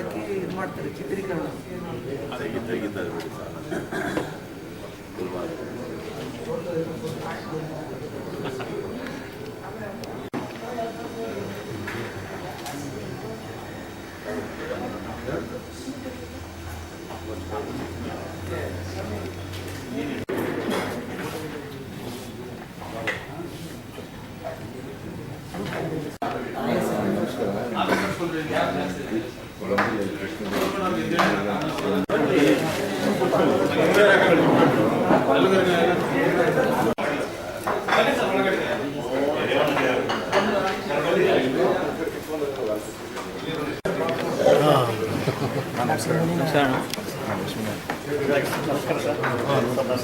ಹಾಕಿ ಇದು ಮಾಡ್ತಾರೆ ಚಿತ್ರೀಕರಣ.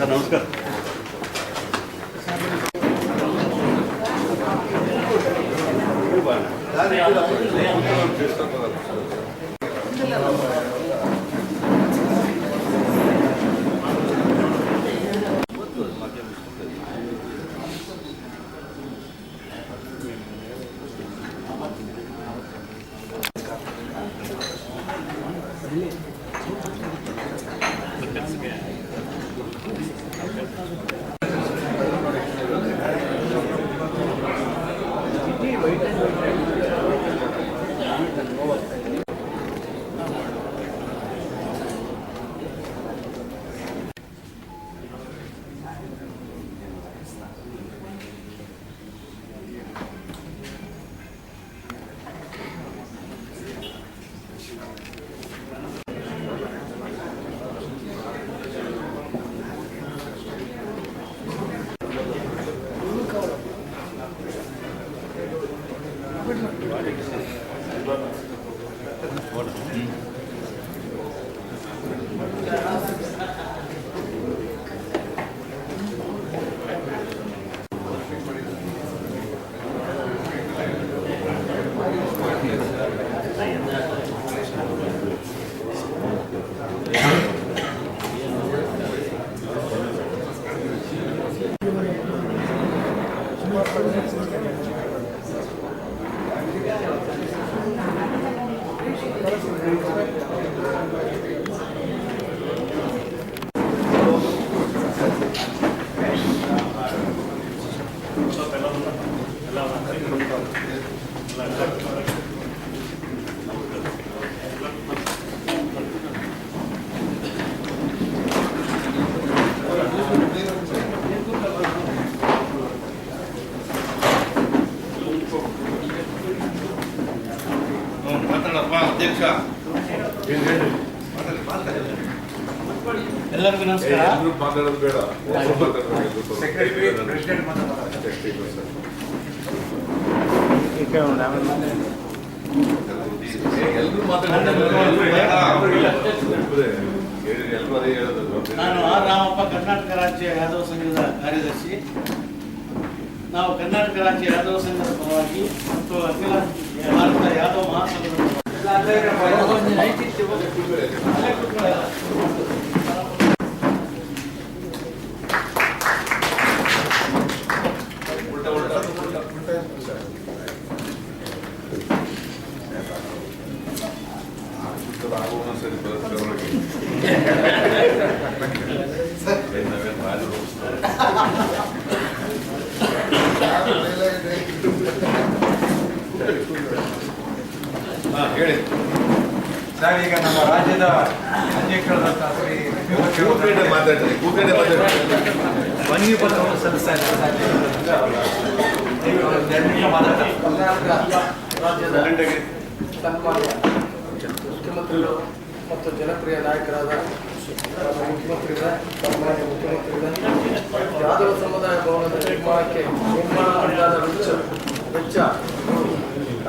ನಮಸ್ಕಾರ. ಎಲ್ಲರಿಗೂ ನಮಸ್ಕಾರ. ಮಾತಾಡೋದು ಬೇಡ. ನಾನು ಆರ್ ರಾಮಪ್ಪ, ಕರ್ನಾಟಕ ರಾಜ್ಯ ಯಾದವ ಸಂಘದ ಕಾರ್ಯದರ್ಶಿ. ನಾವು ಕರ್ನಾಟಕ ರಾಜ್ಯ ಯಾದವ ಸಂಘದ ಪರವಾಗಿ ಮತ್ತು ಅಖಿಲ ಭಾರತ ಯಾದವ ಮಹಾಸಂಘದ ಹೇಳಿ ಸರ್. ಈಗ ನಮ್ಮ ರಾಜ್ಯದ ಅಧ್ಯಕ್ಷರಾದಂಥ ಶ್ರೀ ವನ್ಯಪತ್ರವನ್ನು ಸಲ್ಲಿಸ್ತಾ ರಾಜ್ಯದ ಸನ್ಮಾನ್ಯ ಮುಖ್ಯಮಂತ್ರಿಗಳು ಮತ್ತು ಜನಪ್ರಿಯ ನಾಯಕರಾದ ಮುಖ್ಯಮಂತ್ರಿಗಳ ಸನ್ಮಾನ್ಯ ಮುಖ್ಯಮಂತ್ರಿಗಳ ಯಾದವ ಸಮುದಾಯ ಭವನದ ನಿರ್ಮಾಣ ಮಾಡಿದ ವೆಚ್ಚ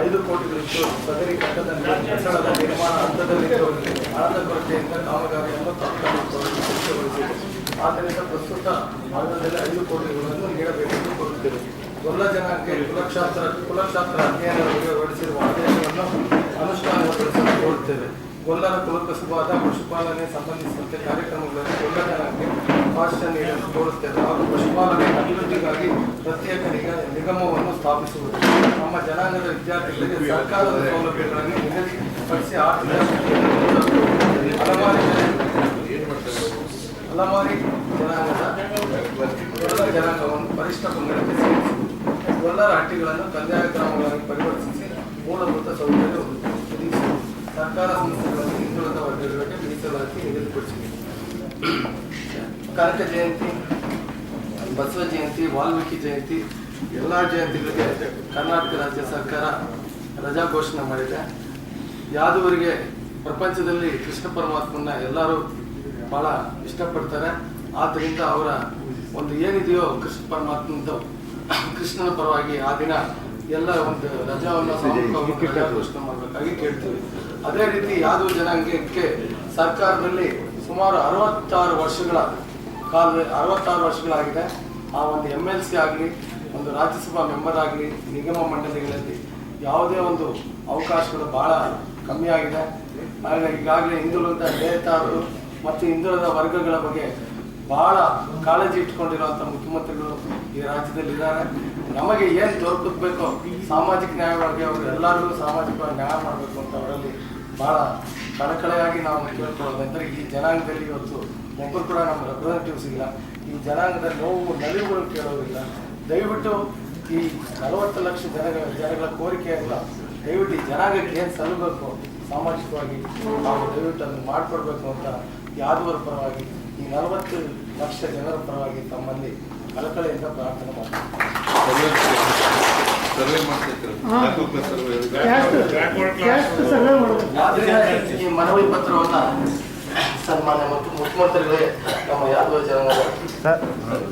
5 ಕೋಟಿಗಳಿತ್ತು. ಸದರಿ ಕಟ್ಟಡದಲ್ಲಿ ಕಟ್ಟಡದ ನಿರ್ಮಾಣ ಹಂತದಲ್ಲಿದ್ದು ಹಣದ ಕೊರತೆಯಿಂದ ಕಾಮಗಾರಿಯನ್ನು ತಾತ್ಕಾಲಿಕಗೊಳಿಸಿದೆ. ಆದ್ದರಿಂದ ಪ್ರಸ್ತುತ ಹಣದಲ್ಲಿ 5 ಕೋಟಿಗಳನ್ನು ನೀಡಬೇಕೆಂದು ಕೋರುತ್ತೇವೆ. ಗೊಲ್ಲ ಜನಾಂಗಕ್ಕೆ ಕುಲಶಾಸ್ತ್ರ ಅಧ್ಯಯನ ಹೊರಡಿಸಿರುವ ಆದೇಶವನ್ನು ಅನುಷ್ಠಾನಗೊಳಿಸಲು ಕೋರುತ್ತೇವೆ. ಗೊಲ್ಲರ ಕುಲಕಸುಬಾದ ಪಶುಪಾಲನೆ ಸಂಬಂಧಿಸಿದಂತೆ ಕಾರ್ಯಕ್ರಮಗಳಲ್ಲಿ ಗೊಲ್ಲ ಜನಾಂಗಕ್ಕೆ ಭಾಷೆ ನೀಡಲು ಕೋರುತ್ತೇವೆ ಹಾಗೂ ಪಶುಪಾಲನೆ ಅಭಿವೃದ್ಧಿಗಾಗಿ ಪ್ರತ್ಯೇಕ ನಿಗಮವನ್ನು ಸ್ಥಾಪಿಸುವುದು. ನಮ್ಮ ಜನಾಂಗದ ವಿದ್ಯಾರ್ಥಿಗಳಿಗೆ ಸರ್ಕಾರದ ಸೌಲಭ್ಯಗಳನ್ನು ನಿಗದಿಪಡಿಸಿ ಆರ್ಥಿಕ ಹಲವಾರು ಜನಾಂಗವನ್ನು ಪರಿಷ್ಠ ಪಂಗಡಕ್ಕೆ ಸೇರಿಸುವುದು. ಗೊಲ್ಲರ ಹಟ್ಟಿಗಳನ್ನು ಕಂದಾಯ ಗ್ರಾಮಗಳಾಗಿ ಪರಿವರ್ತಿಸಿ ಮೂಲಭೂತ ಸೌಕರ್ಯ ಒದಗಿಸುವುದು. ಸರ್ಕಾರ ಸಂಸ್ಥೆಗಳಲ್ಲಿ ಹಿಂದುಳಿದ ವರ್ಗಗಳಿಗೆ ಮೀಸಲಾತಿ ನಿಗದಿಪಡಿಸುವುದು. ಕನಕ ಜಯಂತಿ, ಬಸವ ಜಯಂತಿ, ವಾಲ್ಮೀಕಿ ಜಯಂತಿ ಎಲ್ಲ ಜಯಂತಿಗಳಿಗೆ ಕರ್ನಾಟಕ ರಾಜ್ಯ ಸರ್ಕಾರ ರಜಾ ಘೋಷಣೆ ಮಾಡಿದೆ. ಯಾದವರಿಗೆ ಪ್ರಪಂಚದಲ್ಲಿ ಕೃಷ್ಣ ಪರಮಾತ್ಮನ ಎಲ್ಲರೂ ಬಹಳ ಇಷ್ಟಪಡ್ತಾರೆ. ಆದ್ದರಿಂದ ಅವರ ಒಂದು ಏನಿದೆಯೋ ಕೃಷ್ಣ ಪರಮಾತ್ಮದ ಕೃಷ್ಣನ ಪರವಾಗಿ ಆ ದಿನ ಎಲ್ಲ ಒಂದು ರಜಾವನ್ನು ರಜಾ ಘೋಷಣೆ ಮಾಡಬೇಕಾಗಿ ಕೇಳ್ತೀವಿ. ಅದೇ ರೀತಿ ಯಾದವ ಜನಾಂಗಕ್ಕೆ ಸರ್ಕಾರದಲ್ಲಿ ಸುಮಾರು 66 ವರ್ಷಗಳಾಗಿದೆ. ಆ ಒಂದು MLC ಆಗಲಿ, ಒಂದು ರಾಜ್ಯಸಭಾ ಮೆಂಬರ್ ಆಗಲಿ, ನಿಗಮ ಮಂಡಳಿಗಳಲ್ಲಿ ಯಾವುದೇ ಒಂದು ಅವಕಾಶಗಳು ಬಹಳ ಕಮ್ಮಿ ಆಗಿದೆ. ಈಗಾಗಲೇ ಹಿಂದುಳಿದ ನೇತಾರರು ಮತ್ತು ಹಿಂದುಳಿದ ವರ್ಗಗಳ ಬಗ್ಗೆ ಬಹಳ ಕಾಳಜಿ ಇಟ್ಕೊಂಡಿರುವಂಥ ಮುಖ್ಯಮಂತ್ರಿಗಳು ಈ ರಾಜ್ಯದಲ್ಲಿ ಇದ್ದಾರೆ. ನಮಗೆ ಏನು ದೊರಕಬೇಕು ಸಾಮಾಜಿಕ ನ್ಯಾಯವಾಗಿ ಅವರು ಎಲ್ಲರಿಗೂ ಸಾಮಾಜಿಕವಾಗಿ ನ್ಯಾಯ ಮಾಡಬೇಕು ಅಂತ ಅವರಲ್ಲಿ ಬಹಳ ಕಳಕಳೆಯಾಗಿ ನಾವು ಕೇಳ್ಕೊಳ್ಳೋದಂದರೆ ಈ ಜನಾಂಗದಲ್ಲಿ ಇವತ್ತು ಒಬ್ಬರು ಕೂಡ ನಮ್ಮ ರೆಪ್ರೆಸೆಂಟೇಟಿವ್ಸ್ ಇಲ್ಲ. ಈ ಜನಾಂಗದ ನೋವು ನಲಿವುಗಳು ಕೇಳೋದಿಲ್ಲ. ದಯವಿಟ್ಟು ಈ 40 ಲಕ್ಷ ಜನಗಳ ಕೋರಿಕೆಯಲ್ಲ, ದಯವಿಟ್ಟು ಈ ಜನಾಂಗಕ್ಕೆ ಏನು ಸಲ್ಲಬೇಕು ಸಾಮಾಜಿಕವಾಗಿ ನಾವು ದಯವಿಟ್ಟು ಅದನ್ನು ಮಾಡಿಕೊಡ್ಬೇಕು ಅಂತ ಯಾದವರ ಪರವಾಗಿ ಈ 40 ಲಕ್ಷ ಜನರ ಪರವಾಗಿ ತಮ್ಮಲ್ಲಿ ಕಳಕಳೆಯಿಂದ ಪ್ರಾರ್ಥನೆ ಮಾಡ್ತೀವಿ. ಈ ಮನವಿ ಪತ್ರವನ್ನು ಸನ್ಮಾನ್ಯ ಮತ್ತು ಮುಖ್ಯಮಂತ್ರಿಗಳೇ ನಮ್ಮ ಯಾದವ ಜನಾಂಗದ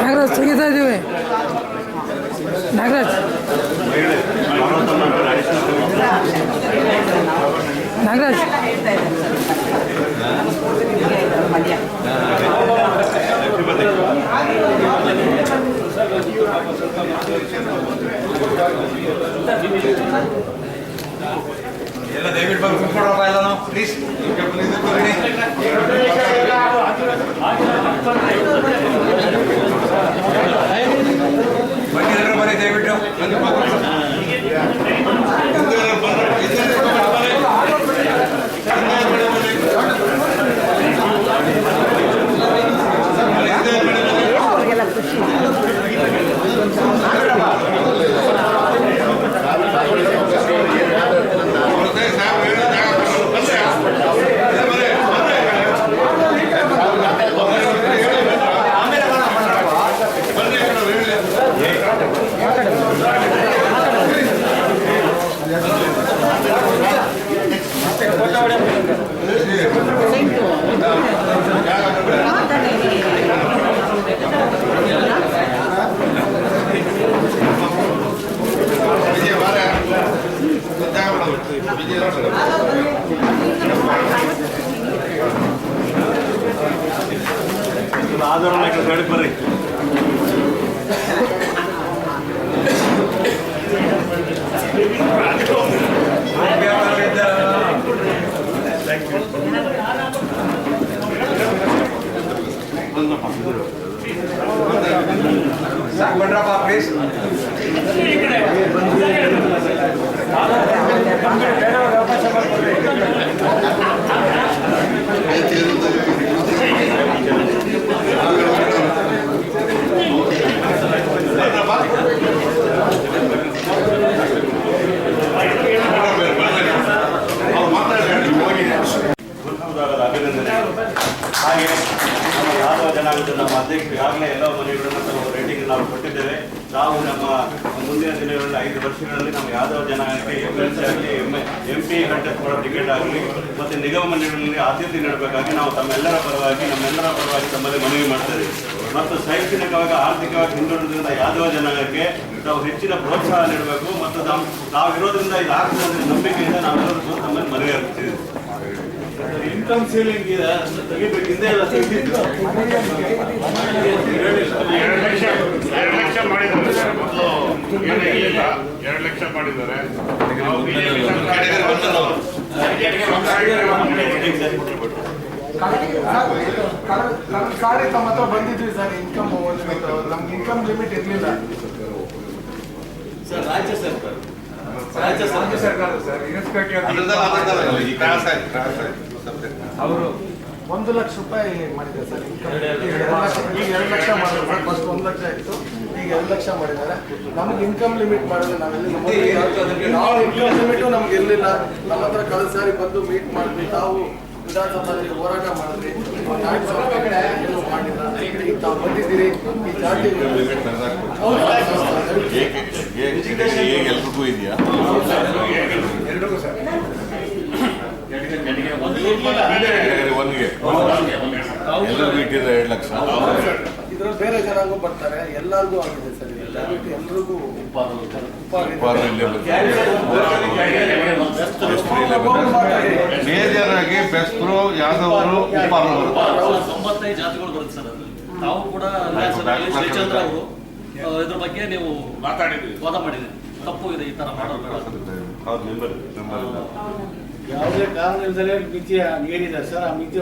ನಾಗರಾಜ್ ತೆಗಿತಾ ಇದ್ದೀವಿ. ನಾಗರಾಜ್ ನಾಗರಾಜ್ ಎಲ್ಲ ದಯವಿಟ್ಟು ಬಂದು ಕೂತ್ಕೊಳ್ಳೋಣ ಎಲ್ಲ ನಾವು ಪ್ಲೀಸ್. ಬನ್ನಿ ಎಲ್ಲರೂ ಬನ್ನಿ ದಯವಿಟ್ಟು ಯಾವ್ದಾರ ಹೇಳಿ ಬರ್ರಿ. ಸಾಕ್ಬಿಡ್ರಪ್ಪ ಪ್ಲೀಸ್. ಅಭಿನಂದನೆ. ಹಾಗೆ ನಮ್ಮ ಯಾದವ ಜನಾಂಗದ ನಮ್ಮ ಅಧ್ಯಕ್ಷರು ಈಗಾಗಲೇ ಎಲ್ಲ ಮನೆಗಳನ್ನು ನಾವು ರೇಟಿಂಗ್ ನಾವು ಕೊಟ್ಟಿದ್ದೇವೆ. ನಾವು ನಮ್ಮ ಮುಂದಿನ ದಿನಗಳಲ್ಲಿ 5 ವರ್ಷಗಳಲ್ಲಿ ನಮ್ಮ ಯಾದವ ಜನಾಂಗಕ್ಕೆ MLC ಆಗಲಿ MP ಕಂಟೆಸ್ಟ್ ಮಾಡೋ ಟಿಕೆಟ್ ಆಗಲಿ ಮತ್ತು ನಿಗಮ ಮಂಡಳಿಗಳಲ್ಲಿ ಆದ್ಯತೆ ನೀಡಬೇಕಾಗಿ ನಾವು ನಮ್ಮೆಲ್ಲರ ಪರವಾಗಿ ತಮ್ಮಲ್ಲಿ ಮನವಿ ಮಾಡ್ತೇವೆ. ಮತ್ತು ಶೈಕ್ಷಣಿಕವಾಗಿ ಆರ್ಥಿಕವಾಗಿ ಹಿಂದುಳಿದ್ರಿಂದ ಯಾದವ ಜನಾಂಗಕ್ಕೆ ನಾವು ಹೆಚ್ಚಿನ ಪ್ರೋತ್ಸಾಹ ನೀಡಬೇಕು ಮತ್ತು ನಾವಿರೋದ್ರಿಂದ ಇದು ಆಗ್ತದೆ ನಂಬಿಕೆಯಿಂದ ನಾವೆಲ್ಲರೂ ತಮ್ಮಲ್ಲಿ ಮನವಿ ಹಾಕ್ತೀವಿ. ಇನ್ಕಮ್ ಸೀಲಿಂಗ್ ಇದೆ ತೆಗಿಬೇಕು. ಹಿಂದೆ ಎಲ್ಲ ತೆಗೆದಿದ್ದು 2 ಲಕ್ಷ ಮಾಡಿದ್ದಾರೆ ಸರ್. ಮೊದಲು 2 ಲಕ್ಷ ಮಾಡಿದ್ದಾರೆ. ಸಾರಿ ತಮ್ಮ ಹತ್ರ ಬಂದಿದ್ವಿ ಸರ್. ಇನ್ಕಮ್ ನಮ್ಗೆ ಇನ್ಕಮ್ ಲಿಮಿಟ್ ಇರಲಿಲ್ಲ ಸರ್. ರಾಜ್ಯ ಸರ್ಕಾರ ಸರ್ಕಾರ ಸರ್ ಇನ್ಸ್ಪೆಕ್ಟರ್ ಅವರು 1 ಲಕ್ಷ ರೂಪಾಯಿ ಮಾಡಿದ್ದಾರೆ ಸರ್ ಇನ್ಕಮ್. ಈಗ 2 ಲಕ್ಷ ಮಾಡಿದ್ರು ಸರ್. ಫಸ್ಟ್ 1 ಲಕ್ಷ ಇತ್ತು, ಈಗ 2 ಲಕ್ಷ ಮಾಡಿದ್ದಾರೆ. ನಮ್ಗೆ ಇನ್ಕಮ್ ಲಿಮಿಟ್ ಮಾಡಿದ್ರೆ ನಾವು ಇನ್ಕಮ್ ಲಿಮಿಟು ನಮ್ಗೆ ಇರಲಿಲ್ಲ. ನಮ್ಮ ಹತ್ರ ಕಳೆದ ಸಾರಿ ಬಂದು ಮೀಟ್ ಮಾಡಿದ್ವಿ. ತಾವು ವಿಧಾನಸಭೆಯಲ್ಲಿ ಹೋರಾಟ ಮಾಡಿದ್ರಿ, ಏನು ಮಾಡಿಲ್ಲ. ಈಗ ತಾವು ಬಂದಿದ್ದೀರಿ. ಈ ಜಾತಿ ಎಲ್ರಿಗೂ ಇದೆಯಾ? ಎಲ್ರಿಗೂ ಸರ್. ಎಲ್ಲರಿಗೂ ಇಟ್ಟಿದ್ರೆ 2 ಲಕ್ಷ. ಇದ್ರಲ್ಲಿ ಬೇರೆ ಜನಾಂಗ ಬರ್ತಾರೆ, ಎಲ್ಲರಿಗೂ ಆಗಿದೆ ಸರ್. ಎಲ್ರಿಗೂ ಮೇಜರ್ ಆಗಿ ಬೆಸ್ಟ್ರು ಯಾದವರು ಉಪ್ಪಾರವರು 95 ಜಾತಿಗಳು ಬರುತ್ತೆ ಸರ್. ಅದ್ರಲ್ಲಿ ತಾವು ಕೂಡ ಶ್ರೀಚಂದ್ರ ಅವರು ಇದ್ರ ಬಗ್ಗೆ ನೀವು ಮಾತಾಡಿದ್ವಿ, ವಾದ ಮಾಡಿದ್ರಿ. ತಪ್ಪು ಇದೆ ಈ ತರ ಮಾಡೋದು. ಹೌದು, ಮೆಂಬರ್ ಯಾವುದೇ ಕಾರಣ ಇಲ್ಲದೆ ಮಿತಿ ಏನಿದೆ ಸರ್, ಆ ಮಿತಿ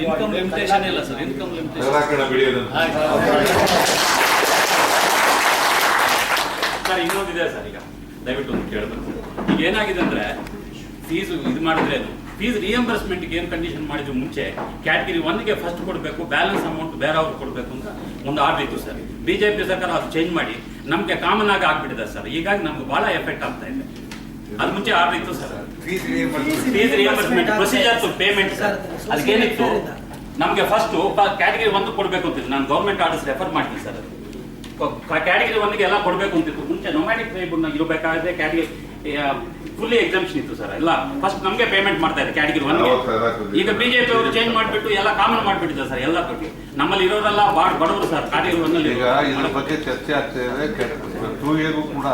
ಇನ್ಕಮ್ ಲಿಮಿಟೇಷನ್ ಇಲ್ಲ ಸರ್. ಇನ್ಕಮ್ ಲಿಮಿಟೇಷನ್ ಸರ್ ಇನ್ನೊಂದಿದೆ ಸರ್. ಈಗ ದಯವಿಟ್ಟು ಒಂದು ಕೇಳಬೇಕು. ಈಗ ಏನಾಗಿದೆ ಅಂದ್ರೆ ಫೀಸ್ ಇದು ಮಾಡಿದ್ರೆ ಫೀಸ್ ರಿಯಂಬರ್ಸ್ಮೆಂಟ್ಗೆ ಏನು ಕಂಡೀಷನ್ ಮಾಡಿದ್ರು ಮುಂಚೆ ಕ್ಯಾಟಗಿರಿ 1ಗೆ ಫಸ್ಟ್ ಕೊಡಬೇಕು, ಬ್ಯಾಲೆನ್ಸ್ ಅಮೌಂಟ್ ಬೇರೆ ಅವ್ರಿಗೆ ಕೊಡಬೇಕು ಅಂತ ಒಂದು ಆರ್ಡರ್ ಇತ್ತು ಸರ್. ಬಿಜೆಪಿ ಸರ್ಕಾರ ಅದು ಚೇಂಜ್ ಮಾಡಿ ನಮಗೆ ಕಾಮನ್ ಆಗಿ ಆಗ್ಬಿಟ್ಟಿದೆ ಸರ್. ಹೀಗಾಗಿ ನಮ್ಗೆ ಬಹಳ ಎಫೆಕ್ಟ್ ಆಗ್ತಾ ಇದೆ. ಅದು ಮುಂಚೆ ಆರ್ಡರ್ ಇತ್ತು sir. Fees reimbursement procedure to payment sir. ಅದಕ್ಕೇನಿತ್ತು ನಮಗೆ ಫಸ್ಟ್ ಕ್ಯಾಟಗಿರಿ 1 ಕೊಡಬೇಕು ಅಂತಿತ್ತು. ನಾನು ಗೌರ್ಮೆಂಟ್ ಆರ್ಡರ್ಸ್ ರೆಫರ್ ಮಾಡ್ತೀನಿ ಸರ್. ಕ್ಯಾಟಗಿರಿ 1ಗೆ ಎಲ್ಲ ಕೊಡಬೇಕು ಅಂತಿತ್ತು. ಮುಂಚೆ ನೊಮ್ಯಾಟಿಕ್ ಟ್ರೈಬ್ ಇರಬೇಕಾದ್ರೆ ಕ್ಯಾಟಗಿರಿ ಫುಲ್ಲಿ ಎಕ್ಸಾಮ್ಷನ್ ಇತ್ತು ಸರ್. ಎಲ್ಲ ಫಸ್ಟ್ ನಮಗೆ ಪೇಮೆಂಟ್ ಮಾಡ್ತಾ ಇದೆ ಕ್ಯಾಟಗಿರಿ 1ಗೆ. ಈಗ ಬಿಜೆಪಿ ಅವರು ಚೇಂಜ್ ಮಾಡಿಬಿಟ್ಟು ಎಲ್ಲ ಕಾಮನ್ ಮಾಡಿಬಿಟ್ಟಿದ್ದಾರೆ ಸರ್. ಎಲ್ಲ ಕೊಟ್ಟು ನಮ್ಮಲ್ಲಿ ಇರೋರೆಲ್ಲ ಬಡವರು ಸರ್. ಕ್ಯಾಟಗಿರಿ 1ನಲ್ಲಿ ಈಗ ಇದ್ರ ಬಗ್ಗೆ ಚರ್ಚೆ ಆಗ್ತಾ ಇದೆ. 2Aಗೂ ಕೂಡ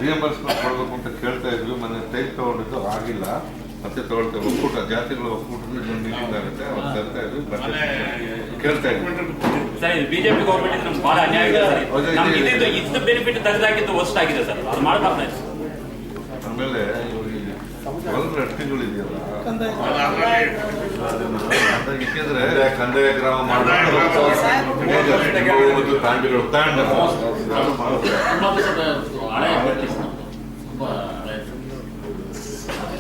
ರಿಯಂಬರ್ಸ್ಮೆಂಟ್ ಕೊಡಬೇಕು ಅಂತ ಕೇಳ್ತಾ ಇದ್ವಿ. ಮೊನ್ನೆ ಟೈಪ್ ತಗೊಂಡಿದ್ದು ಆಗಿಲ್ಲ, ಮತ್ತೆ ತಗೊಳ್ತೇವೆ. ಒಕ್ಕೂಟ ಜಾತಿಗಳ ಒಕ್ಕೂಟದಲ್ಲಿ ಮೀಟಿಂಗ್ ಆಗುತ್ತೆ, ಅವ್ರು ತರ್ತಾ ಇದ್ವಿ, ಕೇಳ್ತಾ ಇದ್ವಿ ಸರ್. ಬಿಜೆಪಿ ಗೌರ್ಮೆಂಟ್ ನಮ್ಗೆ ಬಹಳ ಅನ್ಯಾಯ ಇದೆ ಸರ್. ನಮ್ಗೆ ಇದ್ದು ಬೆನಿಫಿಟ್ ತೆಗೆದಾಕಿದ್ದು ವರ್ಸ್ಟ್ ಆಗಿದೆ ಸರ್. ಅದು ಮಾಡಬಾರ್ದು. ಆಮೇಲೆ ಇವ್ರಿಗೆ 2 ತಿಂಗಳಿದೆಯಲ್ಲ, ಯಾಕೆಂದ್ರೆ ಕಂದಾಯ ಗ್ರಾಮ ಮಾಡಬೇಕು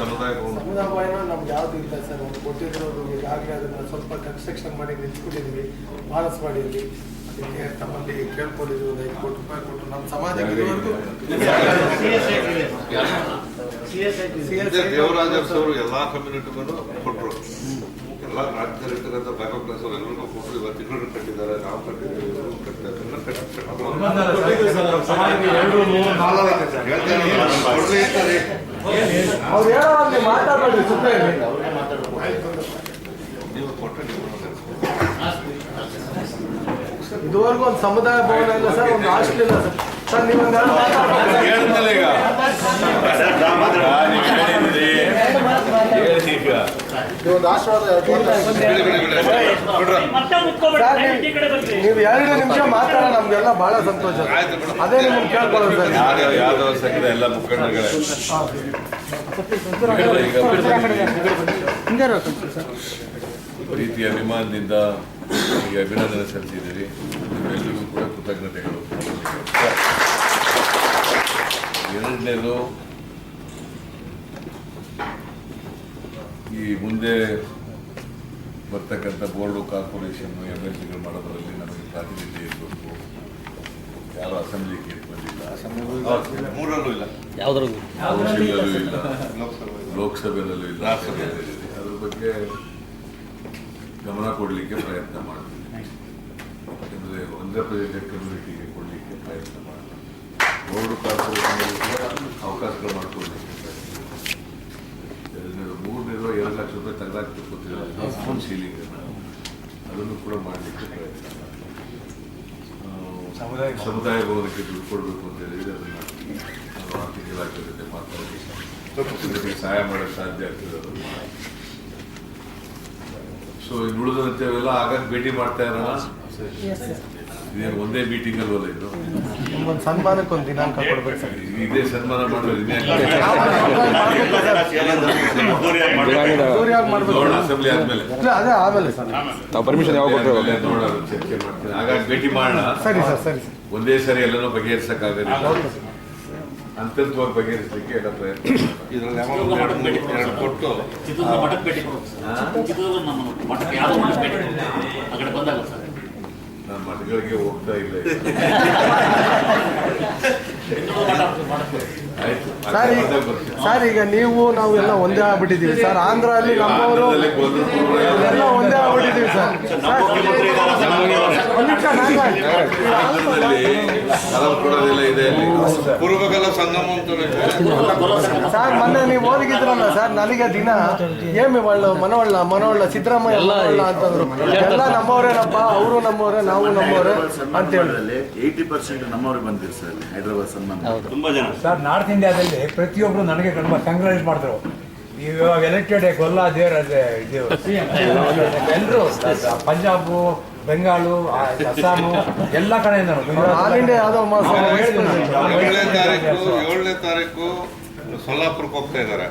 ಸಮುದಾಯ ಭವನ ನಮ್ಗೆ ಯಾವ್ದು ಇಲ್ಲ ಸರ್. ಒಂದು ಕೊಟ್ಟಿದ್ರು ಈಗಾಗಲೇ ಅದನ್ನ ಸ್ವಲ್ಪ ಕನ್ಸ್ಟ್ರಕ್ಷನ್ ಮಾಡಿ ನಿಂತ್ಕೊಂಡಿದ್ವಿ. ಮಾನಸ್ ಮಾಡಿದ್ವಿ. ಅದಕ್ಕೆ ತಮ್ಮಲ್ಲಿ ಕೇಳ್ಕೊಂಡಿದ್ವಿ ಒಂದು 5 ಕೋಟಿ ರೂಪಾಯಿ ಕೊಟ್ಟು ನಮ್ಮ ಸಮಾಜಕ್ಕೆ ಇದುವರೆಗೂ ದೇವರಾಜ ಅವರು ಎಲ್ಲಾ ಕಮ್ಯುನಿಟಿಗಳು ಕೊಟ್ಟರು. ಎಲ್ಲ ರಾಜ್ಯದಲ್ಲಿ ಇರ್ತಕ್ಕಂಥ ಬ್ಯಾಕಪ್ ಕ್ಲಾಸ್ ಅವರು ಎಲ್ಲರಿಗೂ ಕೊಟ್ಟರು. ಇವತ್ತು ತಿಂಗಳು ಕಟ್ಟಿದ್ದಾರೆ, ನಾವು ಕಟ್ಟಿದ್ದೀವಿ, ಎಲ್ಲರೂ ಕಟ್ಟಿದ್ದಾರೆ. ಅವ್ರು ಹೇಳೋ ಮಾತಾಡ್ಬೇಡ್ರಿ, ಸುತ್ತ ನೀವು ಕೊಟ್ಟರೆ ಇದುವರೆಗೂ ಒಂದು ಸಮುದಾಯ ಭವನ ಇಲ್ಲ ಸರ್, ಒಂದು ಹಾಸ್ಟೆಲ್ ಇಲ್ಲ ಸರ್. ಸರ್ ನೀವು ಈಗ ಈಗ ನೀವೊಂದು ಆಶೀರ್ವಾದ ನೀವು 2 ನಿಮಿಷ ಮಾತಾಡೋ ನಮ್ಗೆಲ್ಲ ಬಹಳ ಸಂತೋಷ. ಅದೇ ನಿಮ್ಮನ್ನು ಕೇಳ್ಕೊಳ್ಳೋದು ಸರ್. ಯಾದವ ಸಂಘದ ಎಲ್ಲ ಮುಖಂಡಗಳೇ ಪ್ರೀತಿ ಅಭಿಮಾನದಿಂದ ಈಗ ಅಭಿನಂದನೆ ಸಲ್ಲಿಸಿದ್ದೀರಿ. ನಿಮ್ಮೆಲ್ಲರಿಗೂ ಕೂಡ ಕೃತಜ್ಞತೆಗಳು. ಎರಡನೇದು, ಈ ಮುಂದೆ ಬರ್ತಕ್ಕಂಥ ಬೋರ್ಡು, ಕಾರ್ಪೊರೇಷನ್, MLCಗಳು ಮಾಡೋದ್ರಲ್ಲಿ ನಮಗೆ ಪ್ರಾತಿನಿಧ್ಯ ಇರಬೇಕು. ಯಾರು ಅಸೆಂಬ್ಲಿಗೆ ಬಂದಿಲ್ಲ, ಮೂರಲ್ಲೂ ಇಲ್ಲ, ಕೌನ್ಸಿಲಲ್ಲೂ ಇಲ್ಲ, ಲೋಕಸಭೆಯಲ್ಲೂ ಇಲ್ಲ, ಅದ್ರ ಬಗ್ಗೆ ಗಮನ ಕೊಡಲಿಕ್ಕೆ ಪ್ರಯತ್ನ ಮಾಡ್ತೀವಿ. ಯಾಕಂದರೆ ಆಂಧ್ರ ಪ್ರದೇಶ ಕಮ್ಯುನಿಟಿಗೆ ಕೊಡಲಿಕ್ಕೆ ಪ್ರಯತ್ನ ಮಾಡ್ತೀವಿ. ಬೋರ್ಡು, ಕಾರ್ಪೊರೇಷನ್ ಕೂಡ ಅವಕಾಶಗಳು ಮಾಡಿಕೊಡ್ಲಿಕ್ಕೆ ಮೂರನೇದು 2 ಲಕ್ಷ ರೂಪಾಯಿ ತೆಗೆದಾಕಿ ಕೊಟ್ಟಿದ್ದಾರೆ ಫೋನ್ ಸೀಲಿಂಗ್, ಅದನ್ನು ಕೂಡ ಮಾಡಲಿಕ್ಕೆ ಪ್ರಯತ್ನ ಮಾಡ್ತೀವಿ. ಸಮುದಾಯ ಭವನಕ್ಕೆ ದುಡ್ಡು ಕೊಡಬೇಕು ಅಂತ ಹೇಳಿದ್ರೆ ಅದನ್ನು ನಾವು ಆರ್ಥಿಕ ಇಲಾಖೆ ಜೊತೆ ಮಾತಾಡಿ ಸಹಾಯ ಮಾಡೋಕ್ಕೆ ಸಾಧ್ಯ ಆಗ್ತದೆ. ಅದನ್ನು ಸೊ ಇನ್ನು ಉಳಿದಂತೆಲ್ಲ ಆಗಾಗ ಭೇಟಿ ಮಾಡ್ತಾ ಇರೋಣ. ಇದೇನು ಒಂದೇ ಮೀಟಿಂಗ್ ಅಲ್ವಲ್ಲ ಇದು? ಒಂದು ಸನ್ಮಾನಕ್ಕೆ ಒಂದು ದಿನಾಂಕ ಕೊಡ್ಬೇಕು ಸರ್. ಇದೇ ಸನ್ಮಾನ ಮಾಡೋದು ಅಸೆಂಬ್ಲಿ ಆದ್ಮೇಲೆ ಅದೇ ಆಮೇಲೆ ಸರ್ ಪರ್ಮಿಷನ್ ಯಾವಾಗ ನೋಡೋಣ, ಚರ್ಚೆ ಮಾಡ್ತೀನಿ. ಹಾಗಾಗಿ ಭೇಟಿ ಮಾಡೋಣ. ಸರಿ ಸರ್, ಸರಿ. ಒಂದೇ ಸರಿ ಎಲ್ಲನೂ ಬಗೆಹರಿಸಕ್ಕಾಗಲ್ಲ, ಹಂತವಾಗಿ ಬಗೆಹರಿಸಲಿಕ್ಕೆ ಎಲ್ಲ ಪ್ರಯತ್ನ. ಇದರಲ್ಲಿ ಕೊಟ್ಟು ನಾನು ಮಠಗಳಿಗೆ ಹೋಗ್ತಾ ಇಲ್ಲ. ಸರ್ ಈಗ ನೀವು ನಾವು ಎಲ್ಲ ಒಂದೇ ಆಗ್ಬಿಟ್ಟಿದ್ದೀವಿ ಸರ್. ಆಂಧ್ರ ಅಲ್ಲಿ ನಮ್ಮವರು ಎಲ್ಲ ಒಂದೇ ಆಗ್ಬಿಟ್ಟಿದ್ದೀವಿ ಸರ್. ಕೊಡೋದಿಲ್ಲ ಇದೆ ಪೂರ್ವಕಲ ಸಂಗಮ ಸರ್. ಮೊನ್ನೆ ನೀವು ಓದಿಗಿದ್ರಲ್ಲ ಸರ್, ನನಗೆ ದಿನ ಏಮಿ ಮನವಳ್ಳ ಸಿದ್ದರಾಮಯ್ಯ ಮನವಳ್ಳ ಅಂತಂದ್ರು. ಎಲ್ಲ ನಮ್ಮವರೇನಪ್ಪ, ಅವರು ನಮ್ಮವರೇ, ನಾವು ನಮ್ಮವರೇ ಅಂತ ಹೇಳಿ 80% ನಮ್ಮವ್ರಿಗೆ ಬಂದಿರಿ ಸರ್ ಹೈದರಾಬಾದ್ ಸನ್ಮಾನ. ತುಂಬಾ ಜನ ಸರ್. ನಾರ್ತ್ ಇಂಡಿಯಾದಲ್ಲಿ ಪ್ರತಿಯೊಬ್ರು ನನಗೆ ಕಂಗ್ರಾಚುಲೇಟ್ ಮಾಡಿದ್ರು. ಇವಾಗ ಎಲೆಕ್ಟೆಡ್ ಗೊಲ್ಲ ದೇವ್ರ ಎಲ್ಲರೂ ಪಂಜಾಬು, ಬೆಂಗಾಳು, ಅಸ್ಸಾಮು ಎಲ್ಲ ಕಡೆಯಿಂದ ಆಲ್ ಇಂಡಿಯಾ ಯಾವುದೋ 7ನೇ ತಾರೀಕು ಸೊಲ್ಲಾಪುರಕ್ಕೆ ಹೋಗ್ತಾ ಇದ್ದಾರೆ.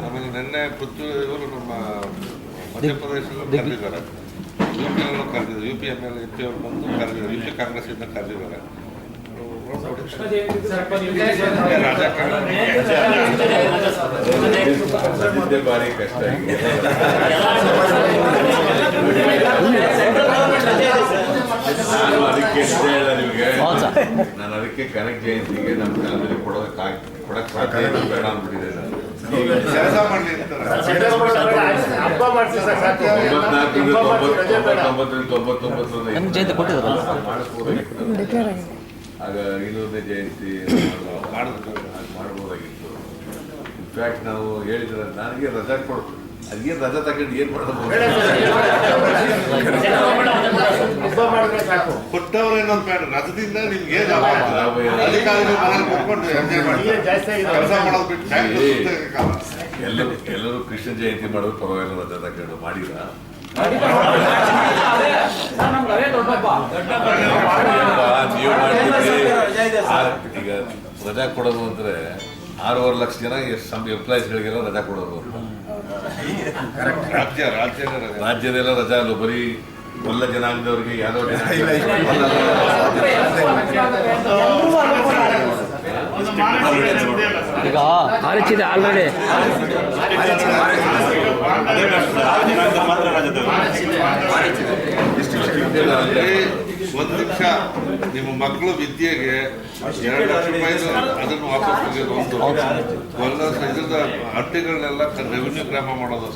ಆಮೇಲೆ ನಿನ್ನೆ ಇವರು ನಮ್ಮ ಮಧ್ಯಪ್ರದೇಶದಲ್ಲಿ ಕರೆದಿದ್ದಾರೆ. UP MLA MP ಅವರು ಬಂದು ಕರೆದಿದ್ದಾರೆ. UP ಕಾಂಗ್ರೆಸ್ ಇಂದ ಕರೆದಿದ್ದಾರೆ. ಭಾರಿ ಕಷ್ಟ. ನಾನು ಅದಕ್ಕೆ ಕನಕ ಜಯಂತಿಗೆ ನಮ್ಮ ಕಾಲದಲ್ಲಿ ಕೊಡಕ್ ಸಾಧ್ಯ ಬೇಡ ಅಂದ್ಬಿಟ್ಟಿದೆ. ಕೆಲಸ ಮಾಡಲಿ 99 ಆಗ 500ನೇ ಜಯಂತಿ ಮಾಡ್ಬೋದಾಗಿತ್ತು. ಇನ್ಫ್ಯಾಕ್ಟ್ ನಾವು ಹೇಳಿದ್ರೆ ನನಗೆ ರಜಾ ಕೊಡು, ಅದೇನು ರಜಾ ತಗೊಂಡು ಏನು ಮಾಡೋದು ಕೊಟ್ಟವ್ರು ಏನೊಂದು ಬೇಡ, ರಜದಿಂದ ನಿಮ್ಗೆ ಅಧಿಕಾರಿಗಳು ಮನೇಲಿ ಕೂತ್ಕೊಂಡು ಎಂಜಾಯ್ ಮಾಡಿ ಕೆಲಸ ಮಾಡೋದು ಬಿಟ್ಟು ಎಲ್ಲರೂ ಕೃಷ್ಣ ಜಯಂತಿ ಮಾಡೋದು ಪರವಾಗಿಲ್ಲ, ರಜಾ ತಗೊಂಡು ಮಾಡಿಲ್ಲ. ಈಗ ರಜಾ ಕೊಡೋದು ಅಂದ್ರೆ 6.5 ಲಕ್ಷ ಜನ ಎಂಪ್ಲಾಯೀಸ್ಗಳಿಗೆಲ್ಲ ರಜಾ ಕೊಡೋದು ಅಂತ. ರಾಜ್ಯದೆಲ್ಲ ರಜಾ ಅಲ್ಲ, ಬರೀ ಎಲ್ಲ ಜನಾಂಗದವ್ರಿಗೆ ಯಾವ್ದೋ ಈಗ ಆರಿಸಿದೆ ಆಲ್ರೆಡಿ. ಒಂದು ನಿಮಿಷ ನಿಮ್ಮ ಮಕ್ಕಳು ವಿದ್ಯೆಗೆ 2 ಲಕ್ಷ ರೂಪಾಯಿ ಅದನ್ನು ವಾಪಸ್ ತೆಗೆದು ಇದ್ರದ ಅಡ್ಡಿಗಳನ್ನೆಲ್ಲ ರೆವಿನ್ಯೂ ಗ್ರಾಮ ಮಾಡೋದು.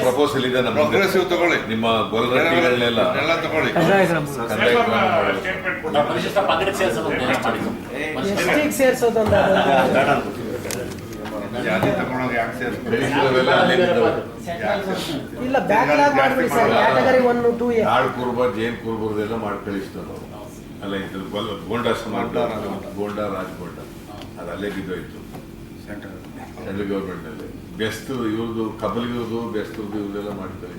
ಪ್ರಪೋಸಲ್ ಇದೆ, ಪ್ರೋಗ್ರೆಸಿವ್ ತಗೊಳ್ಳಿ, ನಿಮ್ಮ ಗೊಲ್ರಟ್ಟಿಗಳನ್ನೆಲ್ಲ ತಗೊಳ್ಳಿ. ಜಾತಿ ತಗೊಂಡೋಗಿ ಯಾಕೆ ಇಲ್ಲ ಬ್ಯಾಕ್ಲಾಗ್ ಮಾಡ್ಬಿಡಿ ಸರ್. ಕ್ಯಾಟಗರಿ 1, 2 ನಾಡ್ ಕುರುಬ, ಜೈನ್ ಕುರುಬರ್ದೆಲ್ಲ ಮಾಡಿ ಕಳಿಸ್ತಾರೆ ನಾವು. ಅಲ್ಲ ಇದು ಗೋಂಡಾ ಸಮಾಜ, ಗೋಂಡಾ ರಾಜ್ಗೋಂಡ ಅದು ಅಲ್ಲೇ ಬಿದ್ದೋಯ್ತು. ಸೆಂಟ್ರಲ್ ಗೌರ್ಮೆಂಟ್ನಲ್ಲಿ ಬೆಸ್ಟ್ ಇವ್ರದ್ದು ಕಬಲಿಗಿರೋದು ಬೆಸ್ಟ್ರದ್ದು ಇವರೆಲ್ಲ ಮಾಡ್ತಾರೆ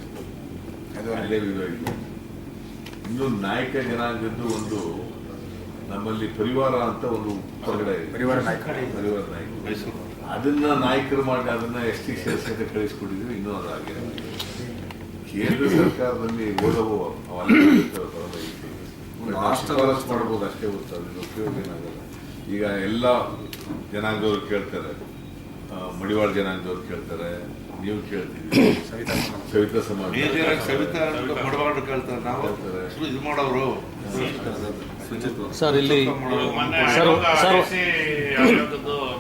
ಅಲ್ಲೇ ವಿರೋಧ. ಇನ್ನು ನಾಯಕ ಜನಾಂಗದ್ದು ಒಂದು ನಮ್ಮಲ್ಲಿ ಪರಿವಾರ ಅಂತ ಒಂದು ಹೊರಗಡೆ ಇದೆ. ಪರಿವಾರ ನಾಯಕ ಅದನ್ನ ನಾಯಕರು ಮಾಡಿ ಅದನ್ನ ಎಸ್ ಟಿ ಸೇರ್ಸಕ್ಕೆ ಕಳಿಸ್ಕೊಟ್ಟಿದ್ರು. ಇನ್ನೂ ಅದಾಗಿದೆ. ಕೇಂದ್ರ ಸರ್ಕಾರದಲ್ಲಿ ಓದವು ಹಾಸ್ಟೆಲ್ ಮಾಡ್ಬೋದು ಅಷ್ಟೇ ಗೊತ್ತಾಗ ಉಪಯೋಗ ಏನಾಗಲ್ಲ. ಈಗ ಎಲ್ಲ ಜನಾಂಗದವ್ರು ಕೇಳ್ತಾರೆ, ಮಡಿವಾಳ ಜನಾಂಗದವ್ರು ಕೇಳ್ತಾರೆ, ನೀವು ಕೇಳ್ತೀವಿ, ಸವಿತಾ ಸಮಾಜ ಸವಿತಾ ಮಡವಾಳರು ಕೇಳ್ತಾರೆ, ನಾವು ಇದು ಮಾಡೋರು ಸರ್ ಇಲ್ಲಿ ಸರ್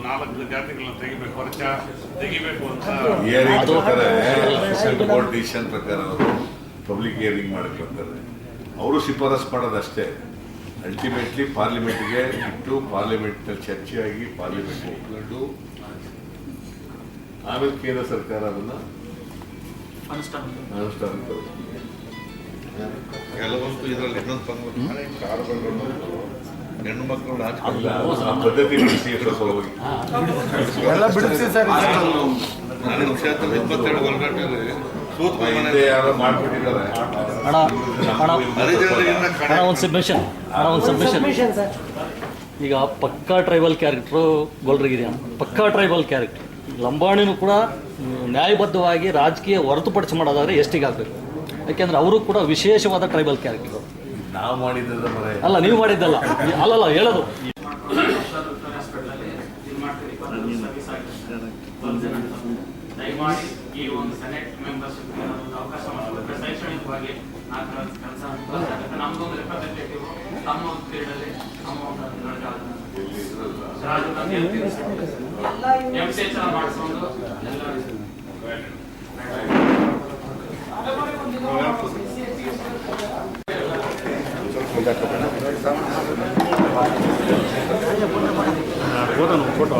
4 ಜಾತಿಗಳನ್ನ ತೆಗಿಬೇಕು ಅಂತ ಸೆಂಟ್ರಲ್ ಬೋರ್ಡ್ ಡಿಸಿಷನ್ ಪ್ರಕಾರ ಅವರು ಪಬ್ಲಿಕ್ ಹಿಯರಿಂಗ್ ಮಾಡಕ್ಕೆ ಬರ್ತಾರೆ. ಅವರು ಶಿಫಾರಸ್ ಮಾಡೋದಷ್ಟೇ. ಅಲ್ಟಿಮೇಟ್ಲಿ ಪಾರ್ಲಿಮೆಂಟ್ಗೆ ಇಟ್ಟು ಪಾರ್ಲಿಮೆಂಟ್ನಲ್ಲಿ ಚರ್ಚೆಯಾಗಿ ಪಾರ್ಲಿಮೆಂಟ್ ಒಪ್ಕೊಂಡು ಆಮೇಲೆ ಕೇಂದ್ರ ಸರ್ಕಾರ ಅದನ್ನ ಅನುಷ್ಠಾನ ಕೆಲವೊಂದು ಇದರಲ್ಲಿ ಇನ್ನೊಂದು ಹೆಣ್ಣು ಮಕ್ಕಳು ಪದ್ಧತಿ ಹೋಗಿ ನನಗೆ ಕ್ಷೇತ್ರ 27 ಗಲ್ಗಟ್ಟೆಯಲ್ಲಿ ಯಾರೋ ಮಾಡ್ಬಿಟ್ಟಿದ್ದಾರೆ. ಒಂದು ಸಬ್ಮಿಷನ್ ಈಗ ಪಕ್ಕಾ ಟ್ರೈಬಲ್ ಕ್ಯಾರೆಕ್ಟ್ರು ಗೊಲ್ರಿಗಿದೆಯಾ, ಪಕ್ಕಾ ಟ್ರೈಬಲ್ ಕ್ಯಾರೆಕ್ಟರ್ ಲಂಬಾಣಿನೂ ಕೂಡ ನ್ಯಾಯಬದ್ಧವಾಗಿ ರಾಜಕೀಯ ಹೊರತುಪಡಿಸಿ ಮಾಡೋದಾದ್ರೆ ಎಷ್ಟಿಗೆ ಆಗಬೇಕು. ಯಾಕೆಂದ್ರೆ ಅವರು ಕೂಡ ವಿಶೇಷವಾದ ಟ್ರೈಬಲ್ ಕ್ಯಾರೆಕ್ಟರ್. ನಾವು ಮಾಡಿದ್ದಲ್ಲ ಅಲ್ಲ, ನೀವು ಮಾಡಿದ್ದಲ್ಲ, ಅಲ್ಲಲ್ಲ ಹೇಳೋದು. ದಯಮಾಡಿ ಈ ಒಂದು ಸೆನೆಟ್ ಮೆಂಬರ್ಶಿಪ್ ಅವಕಾಶ ಮಾಡಿಕೊಟ್ರೆ ಶೈಕ್ಷಣಿಕವಾಗಿ ನಮ್ದೊಂದು ರೆಪ್ರೆಸೆಂಟೇಟಿವ್ ತಮ್ಮ ಒಂದು ಫೀಲ್ಡಲ್ಲಿ ನಮ್ಮ ಒಂದು ಮಾಡಿಸ್ಕೊಂಡು ಫೋಟೋ